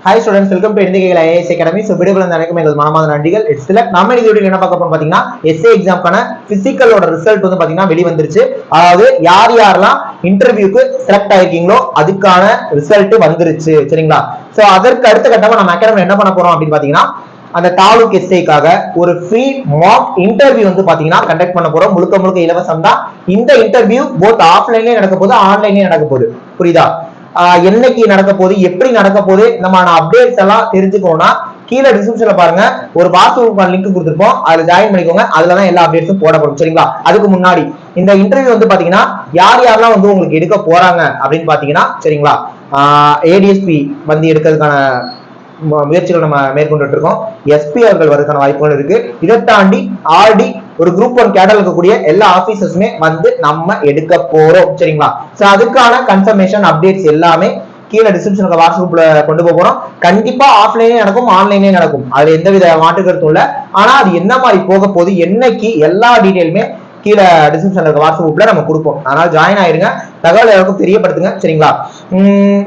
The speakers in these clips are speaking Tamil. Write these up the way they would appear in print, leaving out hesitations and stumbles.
Hi students, welcome to Indian IAS Academy. So video அனைக்கும் எங்கள் மனமார்ந்த நன்றிகள். It's select நம்ம இந்த வீடியோல என்ன பார்க்க போறோம் பாத்தீங்கன்னா SA எக்ஸாம்க்கான பிசிக்கலோட ரிசல்ட் வந்து பாத்தீங்கன்னா வெளி வந்துருச்சு. அதாவது யார் யாரெல்லாம் இன்டர்வியூக்கு செலக்ட் ஆயிருக்கீங்களோ அதுக்கான ரிசல்ட் வந்துருச்சு. சரிங்களா? சோ அதற்கு அடுத்த கட்டமா நம்ம அகாடமில என்ன பண்ண போறோம் அப்படின்னு பாத்தீங்கன்னா அந்த தாலுக் எஸ்ஐக்காக ஒரு ஃப்ரீ மாக் இன்டர்வியூ வந்து பாத்தீங்கன்னா கண்டக்ட் பண்ண போறோம். முழுக்க இலவசம் தான். இந்த இன்டர்வியூ போத் ஆஃப்லைன்லயே நடக்க போகுது, ஆன்லைன்லயே நடக்க போகுது. புரியுதா? என்னைக்கு நடக்க போகுது, எப்படி நடக்க போகுது, நம்ம அப்டேட்ஸ் எல்லாம் தெரிஞ்சுக்கணும்னா கீழே டிஸ்கிரிப்ஷன்ல பாருங்க, ஒரு வாட்ஸ்அப் லிங்க் கொடுத்துருப்போம், அதுல ஜாயின் பண்ணிக்கோங்க. அதுலதான் எல்லா அப்டேட்ஸும் போடப்படும். சரிங்களா? அதுக்கு முன்னாடி இந்த இன்டர்வியூ வந்து பாத்தீங்கன்னா யாரெல்லாம் வந்து உங்களுக்கு எடுக்க போறாங்க அப்படின்னு பாத்தீங்கன்னா, சரிங்களா, ADSP வந்து எடுக்கிறதுக்கான முயற்சிகள் நம்ம மேற்கொண்டு இருக்கோம். SP அவர்கள் வருவதற்கான வாய்ப்புகள் இருக்கு. இதை தாண்டி ஆல்ரெடி ஒரு குரூப் 1 கேடர் இருக்கக்கூடிய எல்லா ஆபீசர்ஸுமே வந்து நம்ம எடுக்க போறோம். சரிங்களா? சோ அதுக்கான கன்ஃபர்மேஷன் அப்டேட்ஸ் எல்லாமே கீழே டிஸ்கிரிப்ஷனுக்கு வாட்ஸ்அப்ல கொண்டு போறோம். கண்டிப்பா ஆஃப்லைனே நடக்கும், ஆன்லைனே நடக்கும். அதுல எந்தவித மாற்று கருத்தும் இல்ல. ஆனா அது என்ன மாதிரி போக போகுது, என்னைக்கு, எல்லா டீடைலுமே கீழே டிஸ்கிரிப்ஷன்ல இருக்க வாட்ஸ்அப் குரூப்ல நம்ம கொடுப்போம். அதனால ஜாயின் ஆயிருங்க, தகவல் எல்லாருக்கும் தெரியப்படுத்துங்க. சரிங்களா?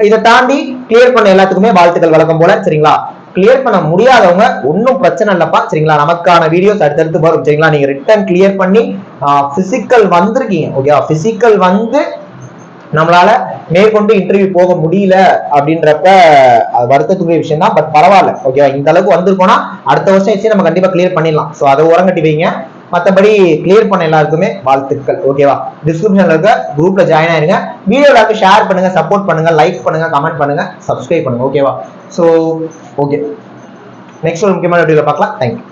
இதை தாண்டி கிளியர் பண்ண எல்லாத்துக்குமே வாழ்த்துக்கள் வழக்கம் போல. சரிங்களா? கிளியர் பண்ண முடியாதவங்க ஒன்னும் பிரச்சனை இல்லப்பா. சரிங்களா? நமக்கான வீடியோஸ் அடுத்தடுத்து வரும். சரிங்களா? நீங்க ரிட்டர்ன் கிளியர் பண்ணி பிசிக்கல் வந்திருக்கீங்க, ஓகேவா? பிசிக்கல் வந்து நம்மளால மேற்கொண்டு இன்டர்வியூ போக முடியல அப்படின்றப்ப வருத்தத்துக்குரிய விஷயம் தான். பட் பரவாயில்ல, ஓகேவா? இந்த அளவுக்கு வந்திருக்கோம்னா அடுத்த வருஷம் நம்ம கண்டிப்பா கிளியர் பண்ணிடலாம். சோ அதை உரங்கட்டி வைங்க. மற்றபடி கிளியர் பண்ண எல்லாருக்குமே வாழ்த்துக்கள், ஓகேவா? டிஸ்கிரிப்ஷன்ல இருக்க குரூப்ல ஜாயின் ஆயிருங்க. வீடியோ எல்லாருக்கும் ஷேர் பண்ணுங்க, சப்போர்ட் பண்ணுங்க, லைக் பண்ணுங்க, கமெண்ட் பண்ணுங்க, சப்ஸ்கிரைப் பண்ணுங்க, ஓகேவா? சோ ஓகே, நெக்ஸ்ட் ஒரு முக்கியமான வீடியோல பார்க்கலாம். தேங்க்யூ.